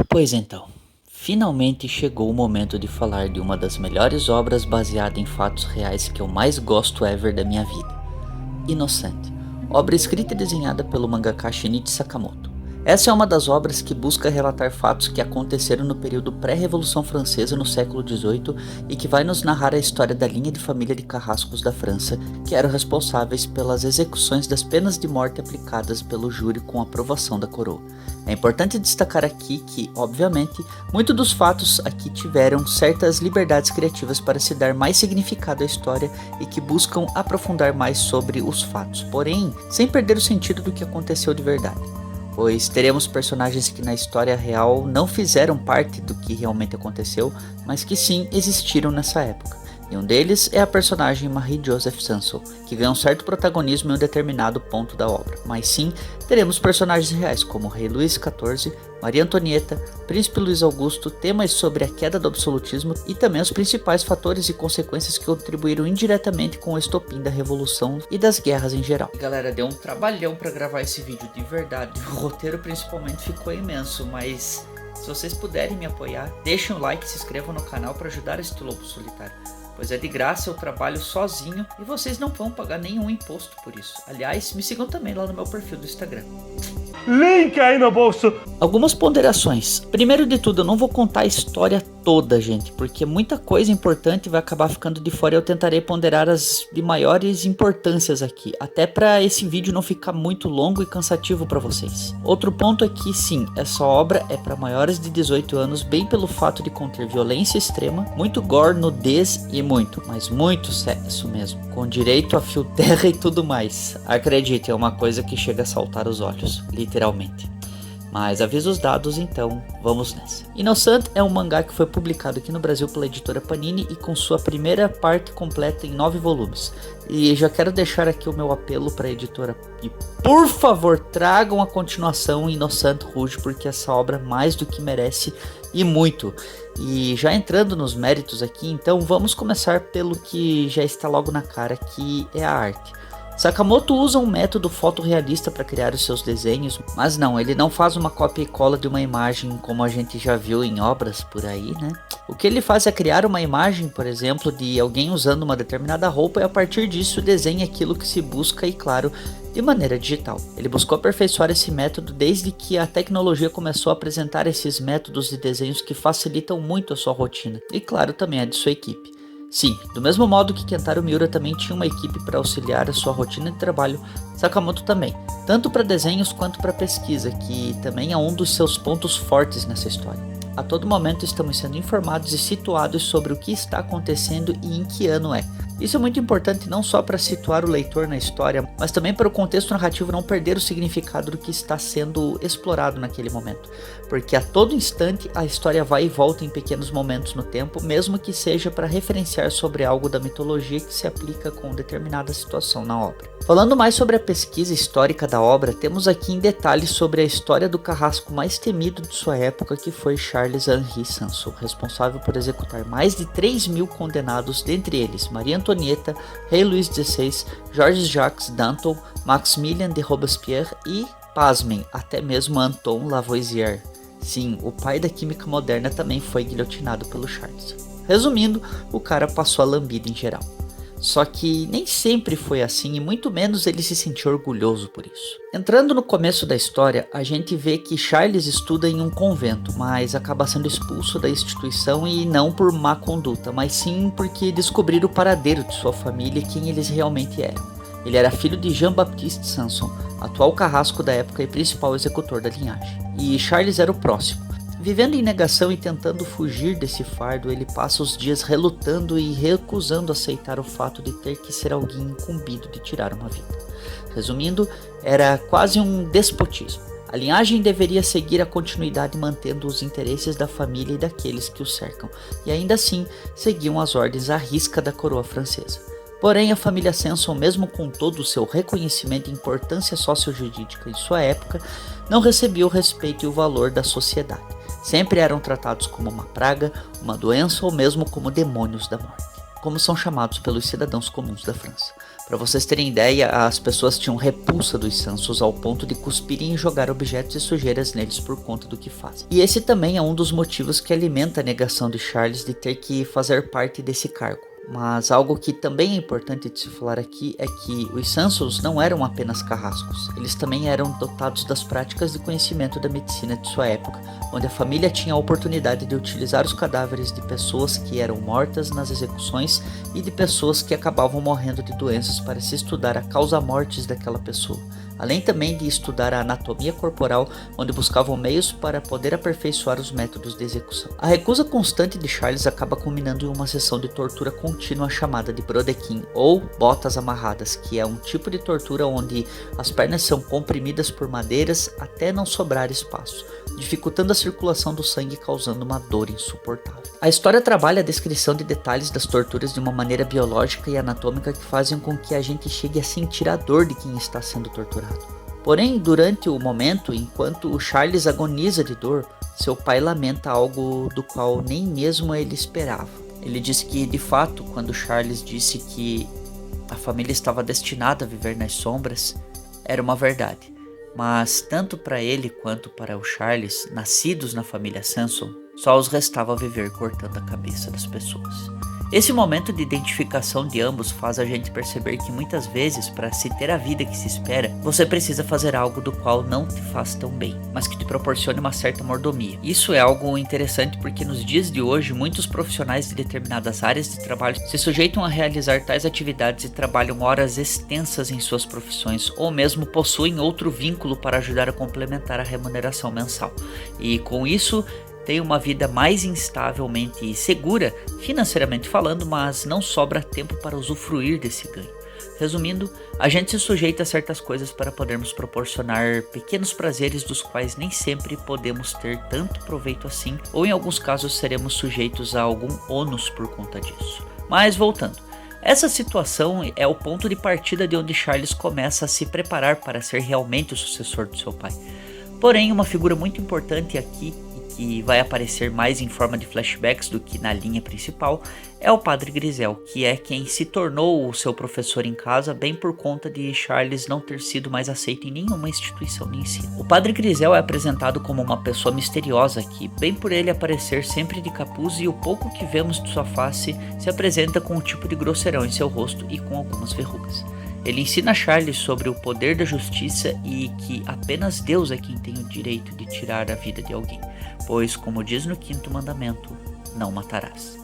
Pois então, finalmente chegou o momento de falar de uma das melhores obras baseadas em fatos reais que eu mais gosto ever da minha vida. Inocente, obra escrita e desenhada pelo mangaka Shinichi Sakamoto. Essa é uma das obras que busca relatar fatos que aconteceram no período pré-Revolução Francesa no século XVIII e que vai nos narrar a história da linha de família de carrascos da França, que eram responsáveis pelas execuções das penas de morte aplicadas pelo júri com aprovação da coroa. É importante destacar aqui que, obviamente, muitos dos fatos aqui tiveram certas liberdades criativas para se dar mais significado à história e que buscam aprofundar mais sobre os fatos, porém, sem perder o sentido do que aconteceu de verdade. Pois teremos personagens que na história real não fizeram parte do que realmente aconteceu, mas que sim existiram nessa época. E um deles é a personagem Marie-Joseph Sanson, que ganha um certo protagonismo em um determinado ponto da obra. Mas sim, teremos personagens reais como Rei Luís XIV, Maria Antonieta, Príncipe Luís Augusto, temas sobre a queda do absolutismo e também os principais fatores e consequências que contribuíram indiretamente com o estopim da Revolução e das guerras em geral. E galera, deu um trabalhão para gravar esse vídeo de verdade, o roteiro principalmente ficou imenso, mas se vocês puderem me apoiar, deixem um like e se inscrevam no canal para ajudar este lobo solitário. Pois é de graça, eu trabalho sozinho e vocês não vão pagar nenhum imposto por isso. Aliás, me sigam também lá no meu perfil do Instagram. Link aí no bolso. Algumas ponderações. Primeiro de tudo, eu não vou contar a história toda, gente, porque muita coisa importante vai acabar ficando de fora e eu tentarei ponderar as de maiores importâncias aqui, até para esse vídeo não ficar muito longo e cansativo para vocês. Outro ponto é que sim, essa obra é para maiores de 18 anos, bem pelo fato de conter violência extrema, muito gore, nudez e muito, mas muito sexo mesmo, com direito a fio terra e tudo mais. Acredite, é uma coisa que chega a saltar os olhos, literalmente. Mas avisos dados, então vamos nessa. Innocent é um mangá que foi publicado aqui no Brasil pela editora Panini e com sua primeira parte completa em 9 volumes. E já quero deixar aqui o meu apelo para a editora e por favor tragam a continuação Innocent Rouge, porque essa obra mais do que merece e muito. E já entrando nos méritos aqui, então vamos começar pelo que já está logo na cara, que é a arte. Sakamoto usa um método fotorrealista para criar os seus desenhos, mas não, ele não faz uma cópia e cola de uma imagem como a gente já viu em obras por aí, né? O que ele faz é criar uma imagem, por exemplo, de alguém usando uma determinada roupa e a partir disso desenha aquilo que se busca e, claro, de maneira digital. Ele buscou aperfeiçoar esse método desde que a tecnologia começou a apresentar esses métodos de desenhos que facilitam muito a sua rotina e, claro, também a de sua equipe. Sim, do mesmo modo que Kentaro Miura também tinha uma equipe para auxiliar a sua rotina de trabalho, Sakamoto também, tanto para desenhos quanto para pesquisa, que também é um dos seus pontos fortes nessa história. A todo momento estamos sendo informados e situados sobre o que está acontecendo e em que ano é. Isso é muito importante não só para situar o leitor na história, mas também para o contexto narrativo não perder o significado do que está sendo explorado naquele momento. Porque a todo instante a história vai e volta em pequenos momentos no tempo, mesmo que seja para referenciar sobre algo da mitologia que se aplica com determinada situação na obra. Falando mais sobre a pesquisa histórica da obra, temos aqui em detalhes sobre a história do carrasco mais temido de sua época, que foi Charles Henri Sanson, responsável por executar mais de 3.000 condenados, dentre eles Maria Antonieta, Rei Luís XVI, Georges-Jacques Danton, Maximilien de Robespierre e, pasmem, até mesmo Anton Lavoisier. Sim, o pai da química moderna também foi guilhotinado pelo Charles. Resumindo, o cara passou a lambida em geral. Só que nem sempre foi assim e muito menos ele se sentiu orgulhoso por isso. Entrando no começo da história, a gente vê que Charles estuda em um convento, mas acaba sendo expulso da instituição e não por má conduta, mas sim porque descobriram o paradeiro de sua família e quem eles realmente eram. Ele era filho de Jean-Baptiste Sanson, atual carrasco da época e principal executor da linhagem. E Charles era o próximo. Vivendo em negação e tentando fugir desse fardo, ele passa os dias relutando e recusando aceitar o fato de ter que ser alguém incumbido de tirar uma vida. Resumindo, era quase um despotismo. A linhagem deveria seguir a continuidade mantendo os interesses da família e daqueles que o cercam, e ainda assim seguiam as ordens à risca da coroa francesa. Porém, a família Sanson, mesmo com todo o seu reconhecimento e importância sociojurídica em sua época, não recebia o respeito e o valor da sociedade. Sempre eram tratados como uma praga, uma doença ou mesmo como demônios da morte, como são chamados pelos cidadãos comuns da França. Para vocês terem ideia, as pessoas tinham repulsa dos Sansos ao ponto de cuspirem e jogar objetos e sujeiras neles por conta do que fazem. E esse também é um dos motivos que alimenta a negação de Charles de ter que fazer parte desse cargo. Mas algo que também é importante de se falar aqui é que os Sansons não eram apenas carrascos, eles também eram dotados das práticas de conhecimento da medicina de sua época, onde a família tinha a oportunidade de utilizar os cadáveres de pessoas que eram mortas nas execuções e de pessoas que acabavam morrendo de doenças para se estudar a causa-mortes daquela pessoa. Além também de estudar a anatomia corporal, onde buscavam meios para poder aperfeiçoar os métodos de execução. A recusa constante de Charles acaba culminando em uma sessão de tortura contínua chamada de brodequim, ou botas amarradas, que é um tipo de tortura onde as pernas são comprimidas por madeiras até não sobrar espaço, dificultando a circulação do sangue e causando uma dor insuportável. A história trabalha a descrição de detalhes das torturas de uma maneira biológica e anatômica que fazem com que a gente chegue a sentir a dor de quem está sendo torturado. Porém, durante o momento, enquanto o Charles agoniza de dor, seu pai lamenta algo do qual nem mesmo ele esperava. Ele diz que, de fato, quando Charles disse que a família estava destinada a viver nas sombras, era uma verdade. Mas, tanto para ele quanto para o Charles, nascidos na família Sanson, só os restava viver cortando a cabeça das pessoas. Esse momento de identificação de ambos faz a gente perceber que muitas vezes, para se ter a vida que se espera, você precisa fazer algo do qual não te faz tão bem, mas que te proporcione uma certa mordomia. Isso é algo interessante porque nos dias de hoje, muitos profissionais de determinadas áreas de trabalho se sujeitam a realizar tais atividades e trabalham horas extensas em suas profissões, ou mesmo possuem outro vínculo para ajudar a complementar a remuneração mensal. E com isso, tem uma vida mais instavelmente segura, financeiramente falando, mas não sobra tempo para usufruir desse ganho. Resumindo, a gente se sujeita a certas coisas para podermos proporcionar pequenos prazeres dos quais nem sempre podemos ter tanto proveito assim, ou em alguns casos seremos sujeitos a algum ônus por conta disso. Mas voltando, essa situação é o ponto de partida de onde Charles começa a se preparar para ser realmente o sucessor do seu pai. Porém, uma figura muito importante aqui, que vai aparecer mais em forma de flashbacks do que na linha principal, é o Padre Grisel, que é quem se tornou o seu professor em casa, bem por conta de Charles não ter sido mais aceito em nenhuma instituição de ensino. O Padre Grisel é apresentado como uma pessoa misteriosa que, bem por ele aparecer sempre de capuz e o pouco que vemos de sua face, se apresenta com um tipo de grosseirão em seu rosto e com algumas verrugas. Ele ensina a Charles sobre o poder da justiça e que apenas Deus é quem tem o direito de tirar a vida de alguém, pois, como diz no 5º mandamento, não matarás.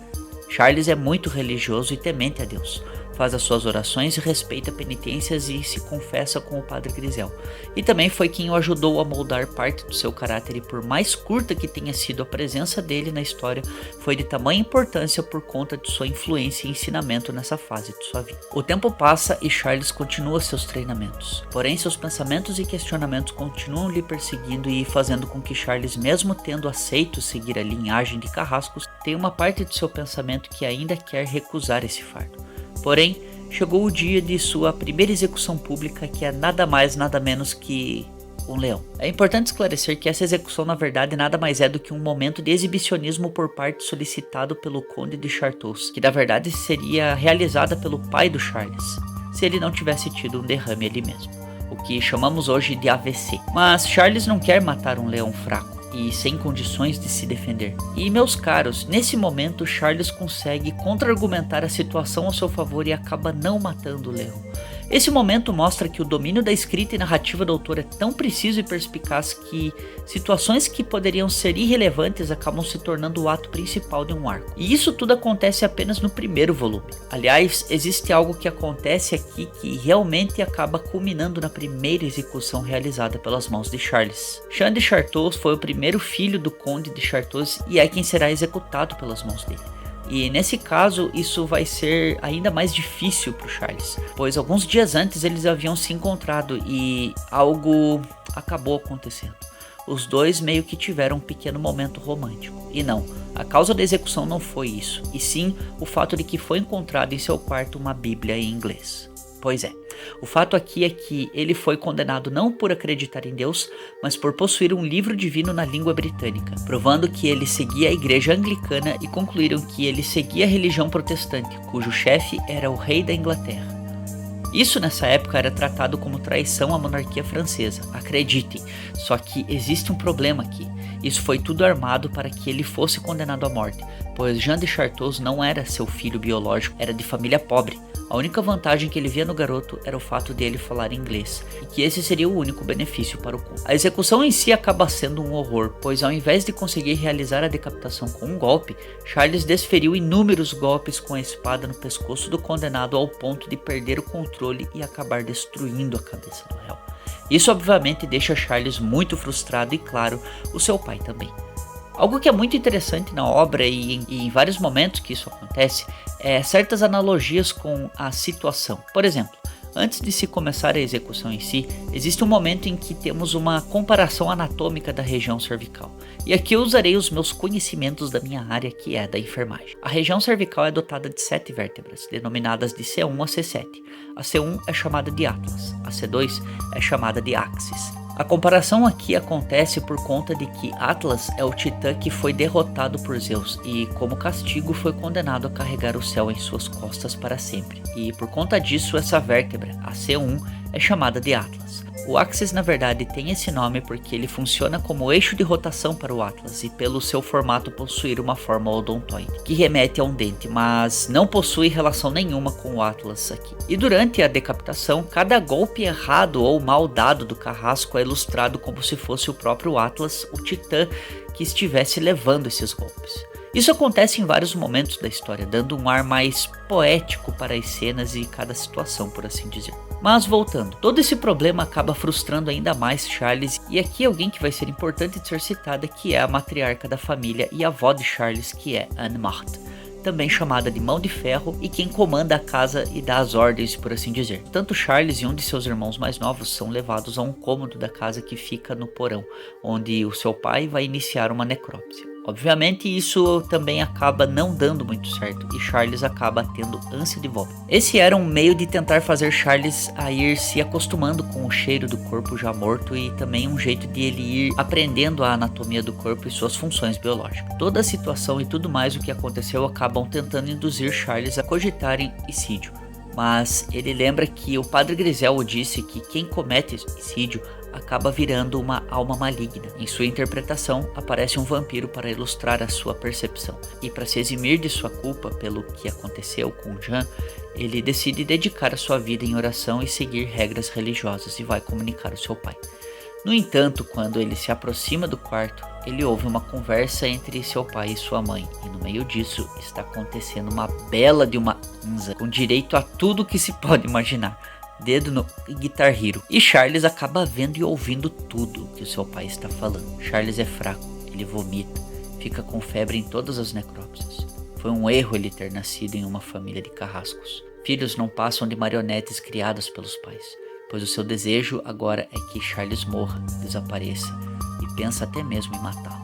Charles é muito religioso e temente a Deus, faz as suas orações, respeita penitências e se confessa com o Padre Grisel. E também foi quem o ajudou a moldar parte do seu caráter, e por mais curta que tenha sido a presença dele na história, foi de tamanha importância por conta de sua influência e ensinamento nessa fase de sua vida. O tempo passa e Charles continua seus treinamentos, porém seus pensamentos e questionamentos continuam lhe perseguindo e fazendo com que Charles, mesmo tendo aceito seguir a linhagem de carrascos, tenha uma parte de seu pensamento que ainda quer recusar esse fardo. Porém, chegou o dia de sua primeira execução pública, que é nada mais nada menos que um leão. É importante esclarecer que essa execução na verdade nada mais é do que um momento de exibicionismo por parte solicitado pelo Conde de Chartoz, que na verdade seria realizada pelo pai do Charles, se ele não tivesse tido um derrame ali mesmo, o que chamamos hoje de AVC. Mas Charles não quer matar um leão fraco e sem condições de se defender. E, meus caros, nesse momento Charles consegue contra-argumentar a situação ao seu favor e acaba não matando o leão. Esse momento mostra que o domínio da escrita e narrativa do autor é tão preciso e perspicaz que situações que poderiam ser irrelevantes acabam se tornando o ato principal de um arco. E isso tudo acontece apenas no primeiro volume. Aliás, existe algo que acontece aqui que realmente acaba culminando na primeira execução realizada pelas mãos de Charles. Jean de Chartoz foi o primeiro filho do Conde de Chartoz e é quem será executado pelas mãos dele. E nesse caso, isso vai ser ainda mais difícil para o Charles, pois alguns dias antes eles haviam se encontrado e algo acabou acontecendo. Os dois meio que tiveram um pequeno momento romântico. E não, a causa da execução não foi isso, e sim o fato de que foi encontrado em seu quarto uma Bíblia em inglês. Pois é, o fato aqui é que ele foi condenado não por acreditar em Deus, mas por possuir um livro divino na língua britânica, provando que ele seguia a igreja anglicana, e concluíram que ele seguia a religião protestante, cujo chefe era o rei da Inglaterra. Isso nessa época era tratado como traição à monarquia francesa, acreditem, só que existe um problema aqui. Isso foi tudo armado para que ele fosse condenado à morte, pois Jean de Chartoz não era seu filho biológico, era de família pobre. A única vantagem que ele via no garoto era o fato de ele falar inglês, e que esse seria o único benefício para o conde. A execução em si acaba sendo um horror, pois ao invés de conseguir realizar a decapitação com um golpe, Charles desferiu inúmeros golpes com a espada no pescoço do condenado ao ponto de perder o controle e acabar destruindo a cabeça do réu. Isso obviamente deixa Charles muito frustrado e, claro, o seu pai também. Algo que é muito interessante na obra e em vários momentos que isso acontece é certas analogias com a situação. Por exemplo, antes de se começar a execução em si, existe um momento em que temos uma comparação anatômica da região cervical. E aqui eu usarei os meus conhecimentos da minha área, que é da enfermagem. A região cervical é dotada de 7 vértebras, denominadas de C1 a C7. A C1 é chamada de Atlas, a C2 é chamada de Axis. A comparação aqui acontece por conta de que Atlas é o titã que foi derrotado por Zeus e, como castigo, foi condenado a carregar o céu em suas costas para sempre. E por conta disso, essa vértebra, a C1, é chamada de Atlas. O Axis na verdade tem esse nome porque ele funciona como eixo de rotação para o Atlas e pelo seu formato possuir uma forma odontoide, que remete a um dente, mas não possui relação nenhuma com o Atlas aqui. E durante a decapitação, cada golpe errado ou mal dado do carrasco é ilustrado como se fosse o próprio Atlas, o titã, que estivesse levando esses golpes. Isso acontece em vários momentos da história, dando um ar mais poético para as cenas e cada situação, por assim dizer. Mas voltando, todo esse problema acaba frustrando ainda mais Charles, e aqui alguém que vai ser importante de ser citada, que é a matriarca da família e avó de Charles, que é Anne Marthe, também chamada de Mão de Ferro, e quem comanda a casa e dá as ordens, por assim dizer. Tanto Charles e um de seus irmãos mais novos são levados a um cômodo da casa que fica no porão, onde o seu pai vai iniciar uma necrópsia. Obviamente isso também acaba não dando muito certo e Charles acaba tendo ânsia de vômito. Esse era um meio de tentar fazer Charles a ir se acostumando com o cheiro do corpo já morto e também um jeito de ele ir aprendendo a anatomia do corpo e suas funções biológicas. Toda a situação e tudo mais o que aconteceu acabam tentando induzir Charles a cogitarem suicídio. Mas ele lembra que o padre Grisel disse que quem comete suicídio acaba virando uma alma maligna. Em sua interpretação, aparece um vampiro para ilustrar a sua percepção. E para se eximir de sua culpa pelo que aconteceu com Jean, ele decide dedicar a sua vida em oração e seguir regras religiosas e vai comunicar ao seu pai. No entanto, quando ele se aproxima do quarto, ele ouve uma conversa entre seu pai e sua mãe, e no meio disso está acontecendo uma bela de uma anza, com direito a tudo que se pode imaginar, dedo no Guitar Hero, e Charles acaba vendo e ouvindo tudo que o seu pai está falando. Charles é fraco, ele vomita, fica com febre em todas as necrópsias. Foi um erro ele ter nascido em uma família de carrascos. Filhos não passam de marionetes criadas pelos pais, pois o seu desejo agora é que Charles morra, desapareça, e pensa até mesmo em matá-lo.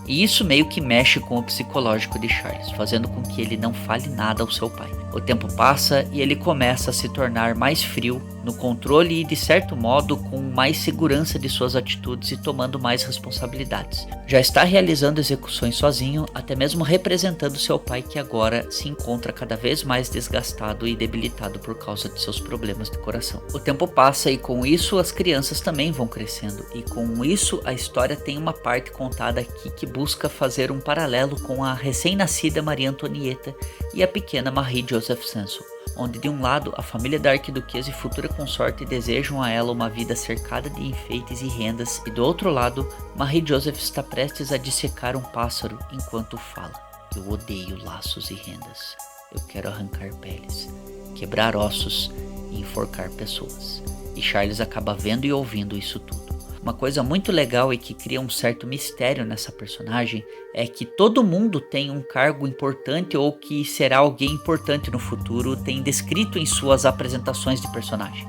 E isso meio que mexe com o psicológico de Charles, fazendo com que ele não fale nada ao seu pai. O tempo passa e ele começa a se tornar mais frio no controle e, de certo modo, com mais segurança de suas atitudes e tomando mais responsabilidades. Já está realizando execuções sozinho, até mesmo representando seu pai, que agora se encontra cada vez mais desgastado e debilitado por causa de seus problemas de coração. O tempo passa e com isso as crianças também vão crescendo, e com isso a história tem uma parte contada aqui que busca fazer um paralelo com a recém-nascida Maria Antonieta e a pequena Marie-Joseph Sanson, onde de um lado a família da arquiduquesa e futura consorte desejam a ela uma vida cercada de enfeites e rendas, e do outro lado Marie-Joseph está prestes a dissecar um pássaro enquanto fala: eu odeio laços e rendas, eu quero arrancar peles, quebrar ossos e enforcar pessoas. E Charles acaba vendo e ouvindo isso tudo. Uma coisa muito legal e que cria um certo mistério nessa personagem é que todo mundo tem um cargo importante ou que será alguém importante no futuro tem descrito em suas apresentações de personagem.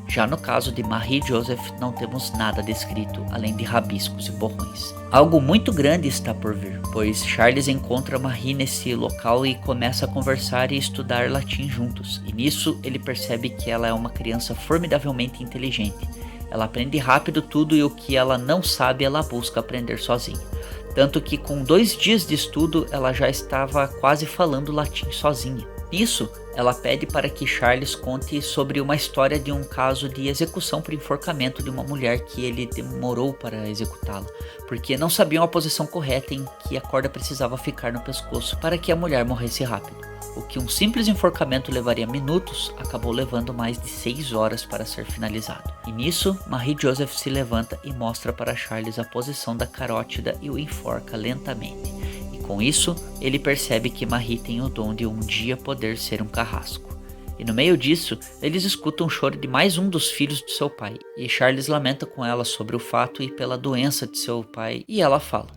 Já no caso de Marie-Joseph não temos nada descrito além de rabiscos e borrões. Algo muito grande está por vir, pois Charles encontra Marie nesse local e começa a conversar e estudar latim juntos, e nisso ele percebe que ela é uma criança formidavelmente inteligente. Ela aprende rápido tudo e o que ela não sabe ela busca aprender sozinha. Tanto que com 2 dias de estudo ela já estava quase falando latim sozinha. Nisso, ela pede para que Charles conte sobre uma história de um caso de execução por enforcamento de uma mulher que ele demorou para executá-la, porque não sabiam a posição correta em que a corda precisava ficar no pescoço para que a mulher morresse rápido. O que um simples enforcamento levaria minutos, acabou levando mais de 6 horas para ser finalizado. E nisso, Marie Joseph se levanta e mostra para Charles a posição da carótida e o enforca lentamente. Com isso, ele percebe que Marie tem o dom de um dia poder ser um carrasco. E no meio disso, eles escutam o choro de mais um dos filhos de seu pai, e Charles lamenta com ela sobre o fato e pela doença de seu pai, e ela fala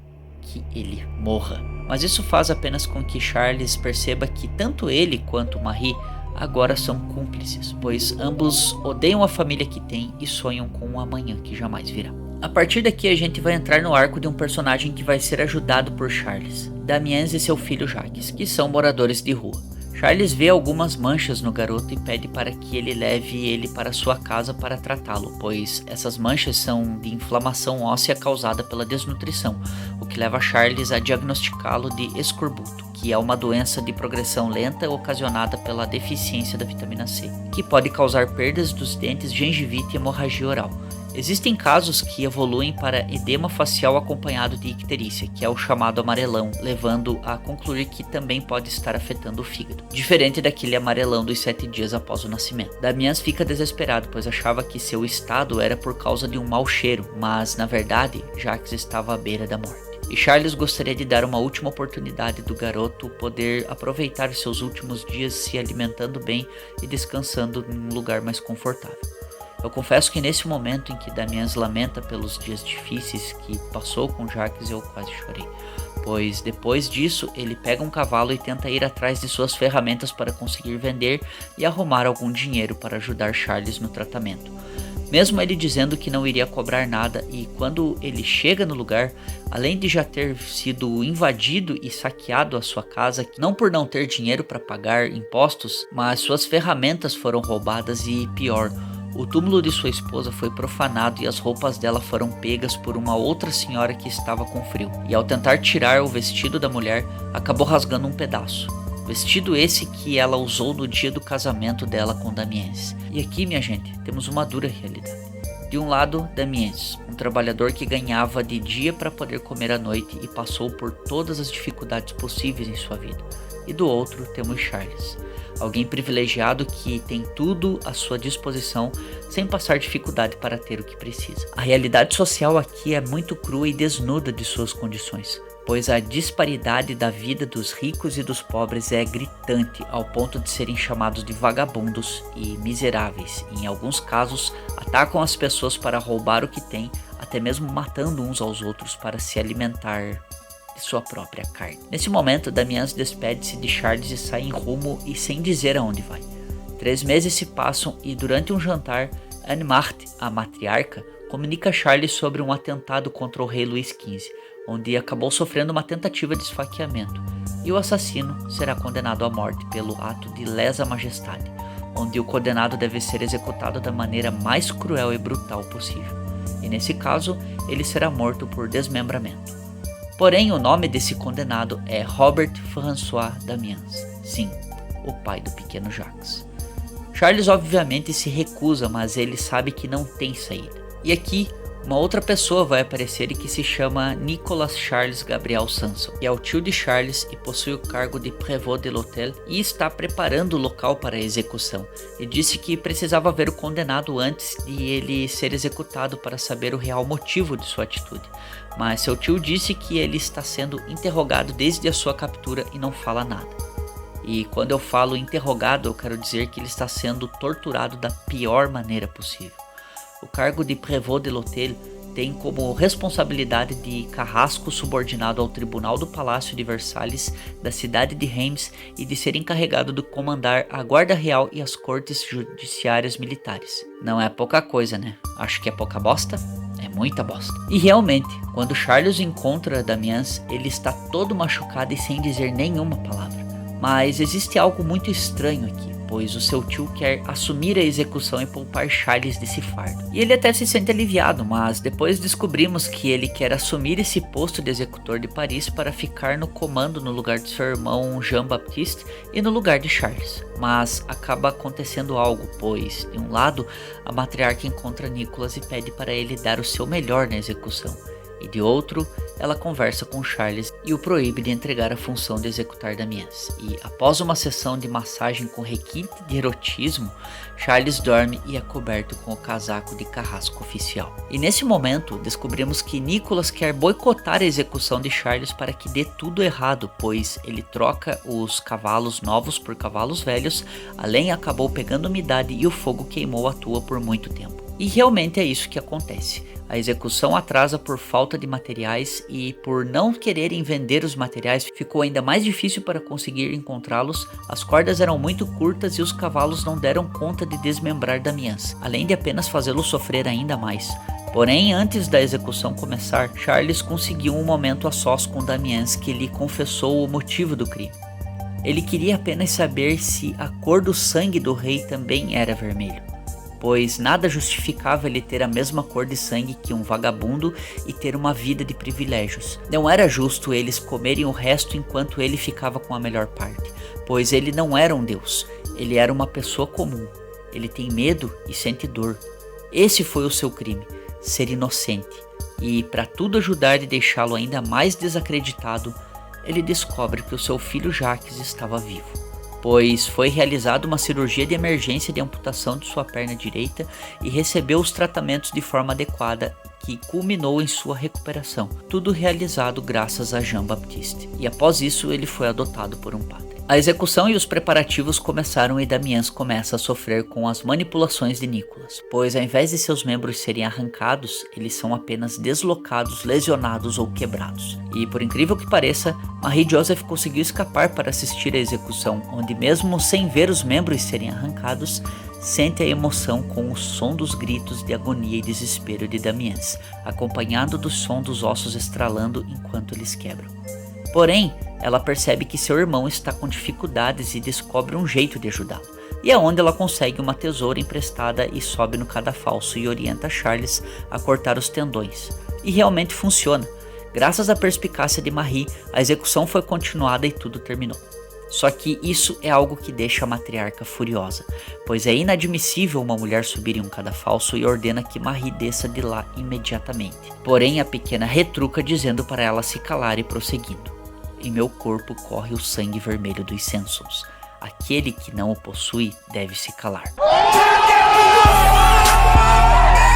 que ele morra. Mas isso faz apenas com que Charles perceba que tanto ele quanto Marie agora são cúmplices, pois ambos odeiam a família que têm e sonham com um amanhã que jamais virá. A partir daqui a gente vai entrar no arco de um personagem que vai ser ajudado por Charles, Damiens e seu filho Jacques, que são moradores de rua. Charles vê algumas manchas no garoto e pede para que ele leve ele para sua casa para tratá-lo, pois essas manchas são de inflamação óssea causada pela desnutrição, o que leva Charles a diagnosticá-lo de escorbuto, que é uma doença de progressão lenta ocasionada pela deficiência da vitamina C, que pode causar perdas dos dentes, gengivite e hemorragia oral. Existem casos que evoluem para edema facial acompanhado de icterícia, que é o chamado amarelão, levando a concluir que também pode estar afetando o fígado, diferente daquele amarelão dos 7 dias após o nascimento. Damiens fica desesperado, pois achava que seu estado era por causa de um mau cheiro, mas na verdade Jacques estava à beira da morte. E Charles gostaria de dar uma última oportunidade do garoto poder aproveitar seus últimos dias se alimentando bem e descansando em um lugar mais confortável. Eu confesso que nesse momento em que Damiens lamenta pelos dias difíceis que passou com Jacques, eu quase chorei, pois depois disso ele pega um cavalo e tenta ir atrás de suas ferramentas para conseguir vender e arrumar algum dinheiro para ajudar Charles no tratamento. Mesmo ele dizendo que não iria cobrar nada, e quando ele chega no lugar, além de já ter sido invadido e saqueado a sua casa, não por não ter dinheiro para pagar impostos, mas suas ferramentas foram roubadas e pior, o túmulo de sua esposa foi profanado e as roupas dela foram pegas por uma outra senhora que estava com frio, e ao tentar tirar o vestido da mulher, acabou rasgando um pedaço. Vestido esse que ela usou no dia do casamento dela com Damiens. E aqui, minha gente, temos uma dura realidade. De um lado, Damiens, um trabalhador que ganhava de dia para poder comer à noite e passou por todas as dificuldades possíveis em sua vida. E do outro, temos Charles, alguém privilegiado que tem tudo à sua disposição sem passar dificuldade para ter o que precisa. A realidade social aqui é muito crua e desnuda de suas condições, pois a disparidade da vida dos ricos e dos pobres é gritante ao ponto de serem chamados de vagabundos e miseráveis. E, em alguns casos, atacam as pessoas para roubar o que têm, até mesmo matando uns aos outros para se alimentar de sua própria carne. Nesse momento, Damiens despede-se de Charles e sai em rumo e sem dizer aonde vai. 3 meses se passam e durante um jantar, Anne-Marthe, a matriarca, comunica a Charles sobre um atentado contra o rei Luís XV, onde acabou sofrendo uma tentativa de esfaqueamento, e o assassino será condenado à morte pelo ato de lesa majestade, onde o condenado deve ser executado da maneira mais cruel e brutal possível, e nesse caso, ele será morto por desmembramento. Porém, o nome desse condenado é Robert François Damiens, sim, o pai do pequeno Jacques. Charles obviamente se recusa, mas ele sabe que não tem saída. E aqui, uma outra pessoa vai aparecer e que se chama Nicolas Charles Gabriel Sanson, que é o tio de Charles e possui o cargo de prévôt de l'hôtel e está preparando o local para a execução. E disse que precisava ver o condenado antes de ele ser executado para saber o real motivo de sua atitude. Mas seu tio disse que ele está sendo interrogado desde a sua captura e não fala nada. E quando eu falo interrogado, eu quero dizer que ele está sendo torturado da pior maneira possível. O cargo de prévôt de l'hôtel tem como responsabilidade de carrasco subordinado ao Tribunal do Palácio de Versalhes da cidade de Reims e de ser encarregado de comandar a Guarda Real e as cortes judiciárias militares. Não é pouca coisa, né? Acho que é pouca bosta? É muita bosta. E realmente, quando Charles encontra Damiens, ele está todo machucado e sem dizer nenhuma palavra. Mas existe algo muito estranho aqui. pois o seu tio quer assumir a execução e poupar Charles desse fardo. E ele até se sente aliviado, mas depois descobrimos que ele quer assumir esse posto de executor de Paris para ficar no comando no lugar de seu irmão Jean-Baptiste e no lugar de Charles. Mas acaba acontecendo algo, pois de um lado a matriarca encontra Nicholas e pede para ele dar o seu melhor na execução. E de outro, ela conversa com Charles e o proíbe de entregar a função de executar Damiens. E após uma sessão de massagem com requinte de erotismo, Charles dorme e é coberto com o casaco de carrasco oficial. E nesse momento, descobrimos que Nicholas quer boicotar a execução de Charles para que dê tudo errado, pois ele troca os cavalos novos por cavalos velhos, a lenha acabou pegando umidade e o fogo queimou a tua por muito tempo. E realmente é isso que acontece. A execução atrasa por falta de materiais e por não quererem vender os materiais ficou ainda mais difícil para conseguir encontrá-los, as cordas eram muito curtas e os cavalos não deram conta de desmembrar Damiens, além de apenas fazê-lo sofrer ainda mais. Porém, antes da execução começar, Charles conseguiu um momento a sós com Damiens que lhe confessou o motivo do crime. Ele queria apenas saber se a cor do sangue do rei também era vermelho, pois nada justificava ele ter a mesma cor de sangue que um vagabundo e ter uma vida de privilégios. Não era justo eles comerem o resto enquanto ele ficava com a melhor parte, pois ele não era um deus, ele era uma pessoa comum. Ele tem medo e sente dor. Esse foi o seu crime, ser inocente. E para tudo ajudar e deixá-lo ainda mais desacreditado, ele descobre que o seu filho Jacques estava vivo, pois foi realizada uma cirurgia de emergência de amputação de sua perna direita e recebeu os tratamentos de forma adequada que culminou em sua recuperação, tudo realizado graças a Jean-Baptiste, e após isso ele foi adotado por um padre. A execução e os preparativos começaram e Damiens começa a sofrer com as manipulações de Nicholas, pois ao invés de seus membros serem arrancados, eles são apenas deslocados, lesionados ou quebrados. E por incrível que pareça, Marie-Joseph conseguiu escapar para assistir à execução, onde mesmo sem ver os membros serem arrancados, sente a emoção com o som dos gritos de agonia e desespero de Damiens, acompanhado do som dos ossos estralando enquanto eles quebram. Porém, ela percebe que seu irmão está com dificuldades e descobre um jeito de ajudá-lo. E é onde ela consegue uma tesoura emprestada e sobe no cadafalso e orienta Charles a cortar os tendões. E realmente funciona. Graças à perspicácia de Marie, a execução foi continuada e tudo terminou. Só que isso é algo que deixa a matriarca furiosa, pois é inadmissível uma mulher subir em um cadafalso e ordena que Marie desça de lá imediatamente. Porém, a pequena retruca dizendo para ela se calar e prosseguindo: "Em meu corpo corre o sangue vermelho dos Sansons. Aquele que não o possui deve se calar."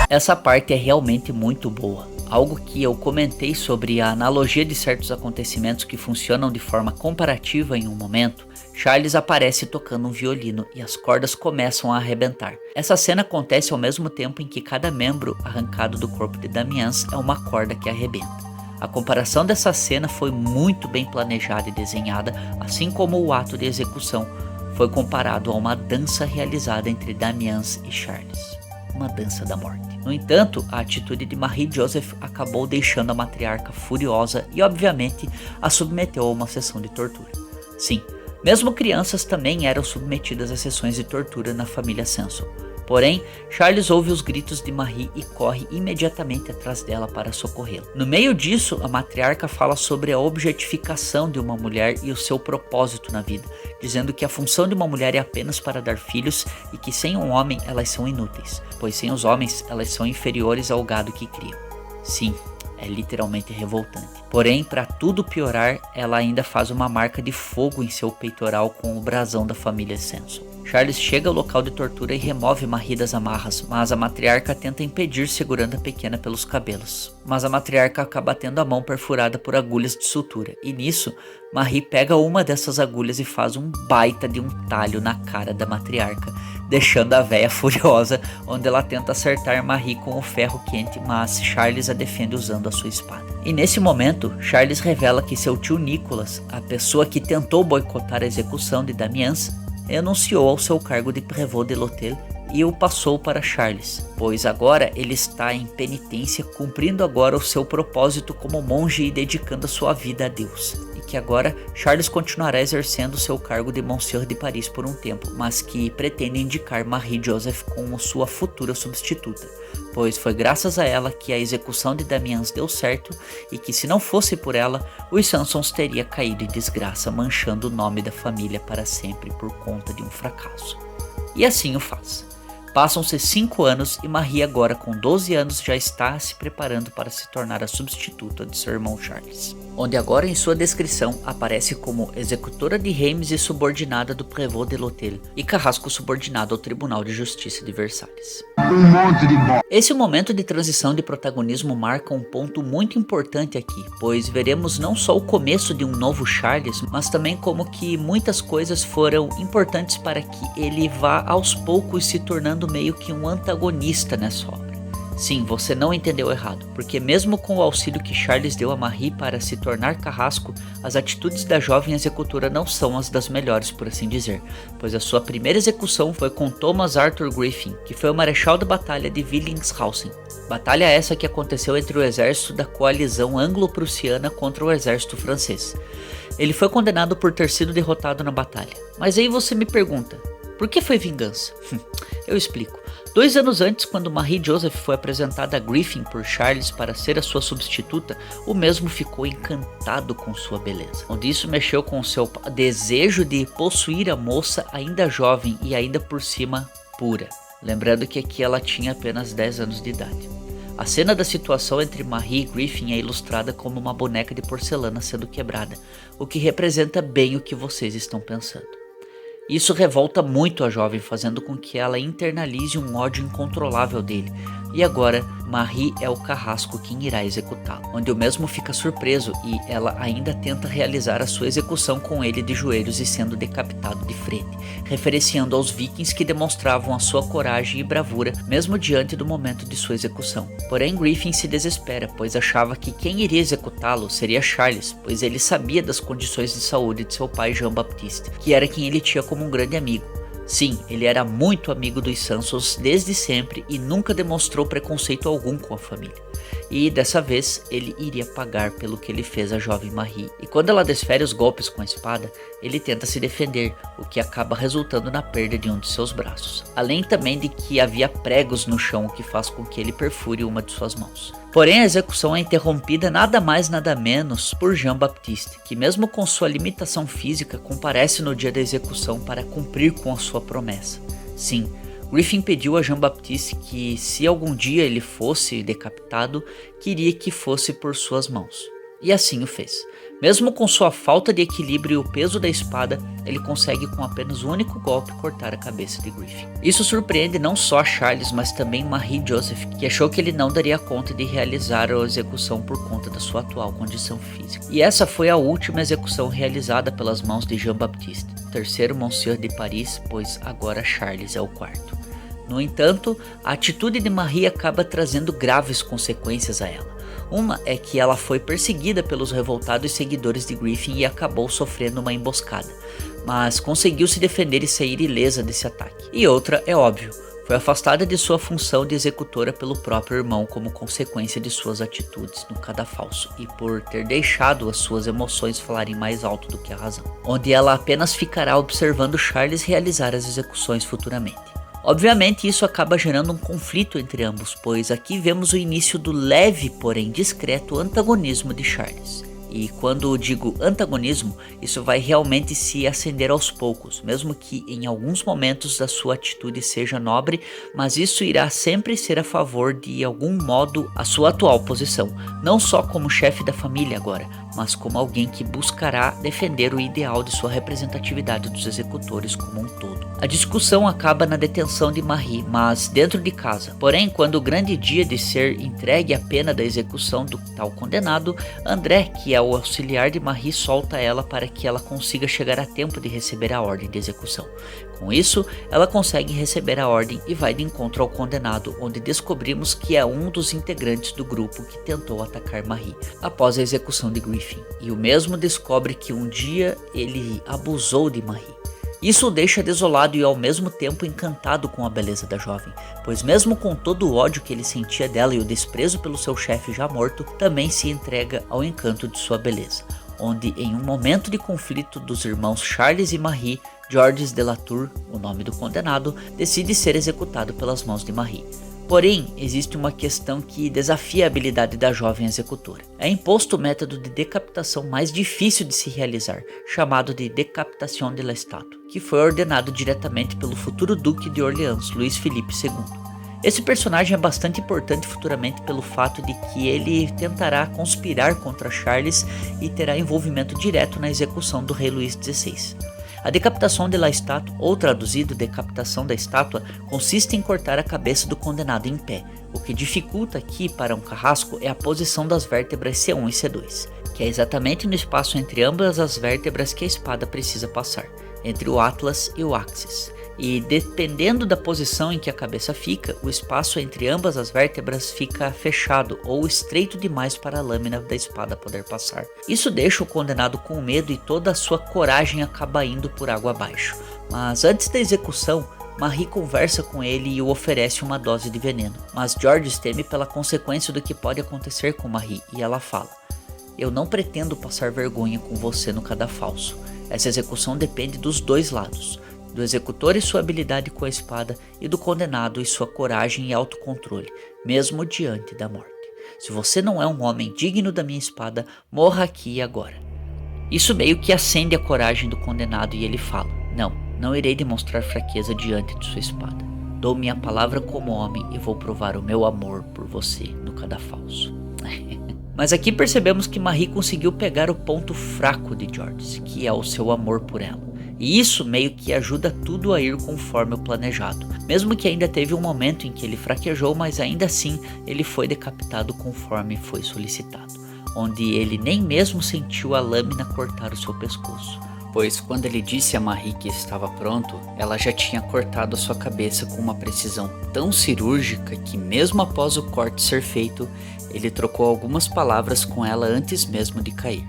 Essa parte é realmente muito boa. Algo que eu comentei sobre a analogia de certos acontecimentos que funcionam de forma comparativa em um momento. Charles aparece tocando um violino e as cordas começam a arrebentar. Essa cena acontece ao mesmo tempo em que cada membro arrancado do corpo de Damiens é uma corda que arrebenta. A comparação dessa cena foi muito bem planejada e desenhada, assim como o ato de execução foi comparado a uma dança realizada entre Damiens e Charles. Uma dança da morte. No entanto, a atitude de Marie-Joseph acabou deixando a matriarca furiosa e, obviamente, a submeteu a uma sessão de tortura. Sim, mesmo crianças também eram submetidas a sessões de tortura na família Sanson. Porém, Charles ouve os gritos de Marie e corre imediatamente atrás dela para socorrê-la. No meio disso, a matriarca fala sobre a objetificação de uma mulher e o seu propósito na vida, dizendo que a função de uma mulher é apenas para dar filhos e que sem um homem elas são inúteis, pois sem os homens elas são inferiores ao gado que criam. Sim, é literalmente revoltante. Porém, para tudo piorar, ela ainda faz uma marca de fogo em seu peitoral com o brasão da família Sanson. Charles chega ao local de tortura e remove Marie das amarras, mas a matriarca tenta impedir segurando a pequena pelos cabelos. Mas a matriarca acaba tendo a mão perfurada por agulhas de sutura, e nisso, Marie pega uma dessas agulhas e faz um baita de um talho na cara da matriarca, deixando a véia furiosa, onde ela tenta acertar Marie com o ferro quente, mas Charles a defende usando a sua espada. E nesse momento, Charles revela que seu tio Nicholas, a pessoa que tentou boicotar a execução de Damiens, renunciou ao seu cargo de prévôt de l'hôtel e o passou para Charles, pois agora ele está em penitência, cumprindo agora o seu propósito como monge e dedicando a sua vida a Deus. E que agora Charles continuará exercendo seu cargo de Monsieur de Paris por um tempo, mas que pretende indicar Marie-Joseph como sua futura substituta, pois foi graças a ela que a execução de Damiens deu certo e que se não fosse por ela, os Sansons teria caído em desgraça, manchando o nome da família para sempre por conta de um fracasso. E assim o faz. Passam-se 5 anos e Marie agora com 12 anos já está se preparando para se tornar a substituta de seu irmão Charles, onde agora em sua descrição aparece como executora de Reims e subordinada do Prévôt de l'Hôtel e carrasco subordinado ao Tribunal de Justiça de Versalhes. Esse momento de transição de protagonismo marca um ponto muito importante aqui, pois veremos não só o começo de um novo Charles, mas também como que muitas coisas foram importantes para que ele vá aos poucos se tornando meio que um antagonista nessa obra. Sim, você não entendeu errado, porque mesmo com o auxílio que Charles deu a Marie para se tornar carrasco, as atitudes da jovem executora não são as das melhores, por assim dizer, pois a sua primeira execução foi com Thomas Arthur Griffin, que foi o marechal da batalha de Willingshausen. Batalha essa que aconteceu entre o exército da coalizão anglo-prussiana contra o exército francês. Ele foi condenado por ter sido derrotado na batalha. Mas aí você me pergunta, por que foi vingança? Eu explico. 2 anos antes, quando Marie-Joseph foi apresentada a Griffin por Charles para ser a sua substituta, o mesmo ficou encantado com sua beleza, onde isso mexeu com seu desejo de possuir a moça ainda jovem e ainda por cima pura. Lembrando que aqui ela tinha apenas 10 anos de idade. A cena da situação entre Marie e Griffin é ilustrada como uma boneca de porcelana sendo quebrada, o que representa bem o que vocês estão pensando. Isso revolta muito a jovem, fazendo com que ela internalize um ódio incontrolável dele. E agora, Marie é o carrasco quem irá executá-lo, onde o mesmo fica surpreso e ela ainda tenta realizar a sua execução com ele de joelhos e sendo decapitado de frente, referenciando aos vikings que demonstravam a sua coragem e bravura mesmo diante do momento de sua execução. Porém, Griffin se desespera, pois achava que quem iria executá-lo seria Charles, pois ele sabia das condições de saúde de seu pai Jean-Baptiste, que era quem ele tinha como um grande amigo. Sim, ele era muito amigo dos Sansons desde sempre e nunca demonstrou preconceito algum com a família. E dessa vez ele iria pagar pelo que ele fez à jovem Marie. E quando ela desfere os golpes com a espada, ele tenta se defender, o que acaba resultando na perda de um de seus braços. Além também de que havia pregos no chão, o que faz com que ele perfure uma de suas mãos. Porém, a execução é interrompida nada mais nada menos por Jean-Baptiste, que mesmo com sua limitação física, comparece no dia da execução para cumprir com a sua promessa. Sim, Griffin pediu a Jean-Baptiste que, se algum dia ele fosse decapitado, queria que fosse por suas mãos. E assim o fez. Mesmo com sua falta de equilíbrio e o peso da espada, ele consegue com apenas um único golpe cortar a cabeça de Griffin. Isso surpreende não só a Charles, mas também Marie-Joseph, que achou que ele não daria conta de realizar a execução por conta da sua atual condição física. E essa foi a última execução realizada pelas mãos de Jean-Baptiste, terceiro Monsieur de Paris, pois agora Charles é o quarto. No entanto, a atitude de Marie acaba trazendo graves consequências a ela. Uma é que ela foi perseguida pelos revoltados seguidores de Griffin e acabou sofrendo uma emboscada, mas conseguiu se defender e sair ilesa desse ataque. E outra é óbvio, foi afastada de sua função de executora pelo próprio irmão como consequência de suas atitudes no cadafalso e por ter deixado as suas emoções falarem mais alto do que a razão, onde ela apenas ficará observando Charles realizar as execuções futuramente. Obviamente isso acaba gerando um conflito entre ambos, pois aqui vemos o início do leve, porém discreto antagonismo de Charles. E quando digo antagonismo, isso vai realmente se acender aos poucos, mesmo que em alguns momentos a sua atitude seja nobre, mas isso irá sempre ser a favor de algum modo a sua atual posição, não só como chefe da família agora, mas como alguém que buscará defender o ideal de sua representatividade dos executores como um todo. A discussão acaba na detenção de Marie, mas dentro de casa. Porém, quando o grande dia de ser entregue a pena da execução do tal condenado, André, que é o auxiliar de Marie, solta ela para que ela consiga chegar a tempo de receber a ordem de execução. Com isso, ela consegue receber a ordem e vai de encontro ao condenado, onde descobrimos que é um dos integrantes do grupo que tentou atacar Marie após a execução de Griffin. E o mesmo descobre que um dia ele abusou de Marie. Isso o deixa desolado e ao mesmo tempo encantado com a beleza da jovem, pois mesmo com todo o ódio que ele sentia dela e o desprezo pelo seu chefe já morto, também se entrega ao encanto de sua beleza, onde em um momento de conflito dos irmãos Charles e Marie, Georges de la Tour, o nome do condenado, decide ser executado pelas mãos de Marie. Porém, existe uma questão que desafia a habilidade da jovem executora. É imposto o método de decapitação mais difícil de se realizar, chamado de Décapitation de l'Estat, que foi ordenado diretamente pelo futuro Duque de Orleans, Luís Felipe II. Esse personagem é bastante importante futuramente pelo fato de que ele tentará conspirar contra Charles e terá envolvimento direto na execução do rei Luís XVI. A decapitação de la estátua, ou traduzido decapitação da estátua, consiste em cortar a cabeça do condenado em pé. O que dificulta aqui para um carrasco é a posição das vértebras C1 e C2, que é exatamente no espaço entre ambas as vértebras que a espada precisa passar, entre o atlas e o axis. E dependendo da posição em que a cabeça fica, o espaço entre ambas as vértebras fica fechado ou estreito demais para a lâmina da espada poder passar. Isso deixa o condenado com medo e toda a sua coragem acaba indo por água abaixo. Mas antes da execução, Marie conversa com ele e o oferece uma dose de veneno. Mas Georges teme pela consequência do que pode acontecer com Marie e ela fala: "Eu não pretendo passar vergonha com você no cadafalso. Essa execução depende dos dois lados. Do executor e sua habilidade com a espada, e do condenado e sua coragem e autocontrole, mesmo diante da morte. Se você não é um homem digno da minha espada, morra aqui e agora." Isso meio que acende a coragem do condenado e ele fala: Não irei demonstrar fraqueza diante de sua espada. Dou minha palavra como homem e vou provar o meu amor por você no cadafalso." Mas aqui percebemos que Marie conseguiu pegar o ponto fraco de Georges, que é o seu amor por ela. E isso meio que ajuda tudo a ir conforme o planejado. Mesmo que ainda teve um momento em que ele fraquejou, mas ainda assim ele foi decapitado conforme foi solicitado, onde ele nem mesmo sentiu a lâmina cortar o seu pescoço. Pois quando ele disse a Marie que estava pronto, ela já tinha cortado a sua cabeça com uma precisão tão cirúrgica que mesmo após o corte ser feito, ele trocou algumas palavras com ela antes mesmo de cair.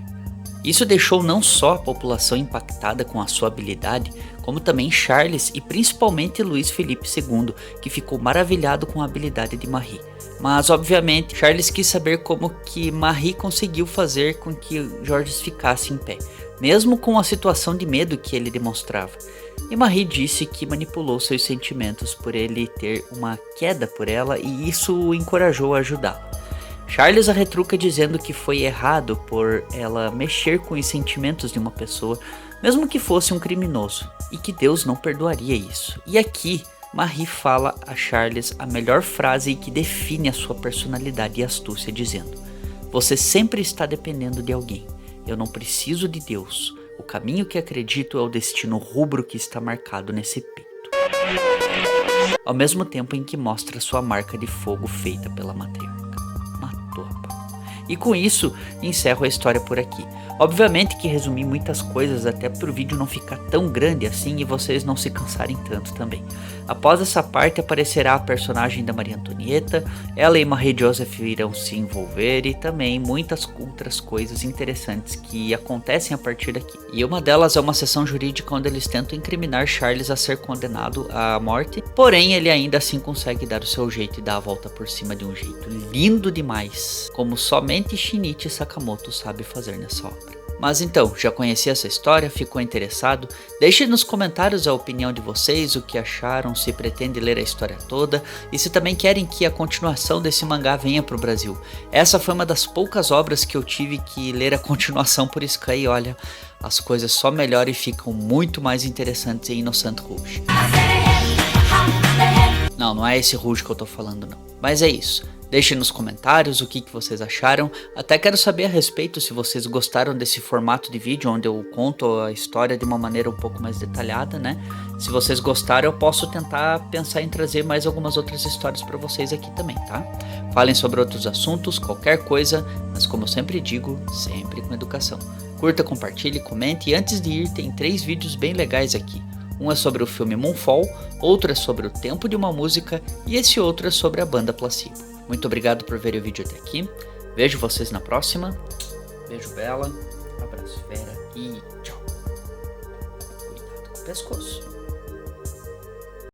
Isso deixou não só a população impactada com a sua habilidade, como também Charles e principalmente Luís Felipe II, que ficou maravilhado com a habilidade de Marie. Mas obviamente Charles quis saber como que Marie conseguiu fazer com que Georges ficasse em pé, mesmo com a situação de medo que ele demonstrava. E Marie disse que manipulou seus sentimentos por ele ter uma queda por ela e isso o encorajou a ajudá-lo. Charles a retruca dizendo que foi errado por ela mexer com os sentimentos de uma pessoa, mesmo que fosse um criminoso, e que Deus não perdoaria isso. E aqui, Marie fala a Charles a melhor frase que define a sua personalidade e astúcia, dizendo: "Você sempre está dependendo de alguém. Eu não preciso de Deus. O caminho que acredito é o destino rubro que está marcado nesse peito." Ao mesmo tempo em que mostra sua marca de fogo feita pela matriarca. E com isso, encerro a história por aqui. Obviamente que resumi muitas coisas até para o vídeo não ficar tão grande assim e vocês não se cansarem tanto também. Após essa parte aparecerá a personagem da Maria Antonieta, ela e Marie Joseph irão se envolver e também muitas outras coisas interessantes que acontecem a partir daqui. E uma delas é uma sessão jurídica onde eles tentam incriminar Charles a ser condenado à morte, porém ele ainda assim consegue dar o seu jeito e dar a volta por cima de um jeito lindo demais, como somente Shinichi Sakamoto sabe fazer nessa obra. Mas então, já conhecia essa história? Ficou interessado? Deixe nos comentários a opinião de vocês, o que acharam, se pretende ler a história toda e se também querem que a continuação desse mangá venha para o Brasil. Essa foi uma das poucas obras que eu tive que ler a continuação por Sky e olha, as coisas só melhoram e ficam muito mais interessantes em Innocent Rouge. Não é esse Rouge que eu tô falando não, mas é isso. Deixem nos comentários o que vocês acharam, até quero saber a respeito se vocês gostaram desse formato de vídeo onde eu conto a história de uma maneira um pouco mais detalhada, né? Se vocês gostaram eu posso tentar pensar em trazer mais algumas outras histórias para vocês aqui também, tá? Falem sobre outros assuntos, qualquer coisa, mas como eu sempre digo, sempre com educação. Curta, compartilhe, comente e antes de ir tem 3 vídeos bem legais aqui. Um é sobre o filme Moonfall, outro é sobre o tempo de uma música e esse outro é sobre a banda Placebo. Muito obrigado por ver o vídeo até aqui. Vejo vocês na próxima. Beijo bela, abraço fera e tchau. Cuidado. pescoço.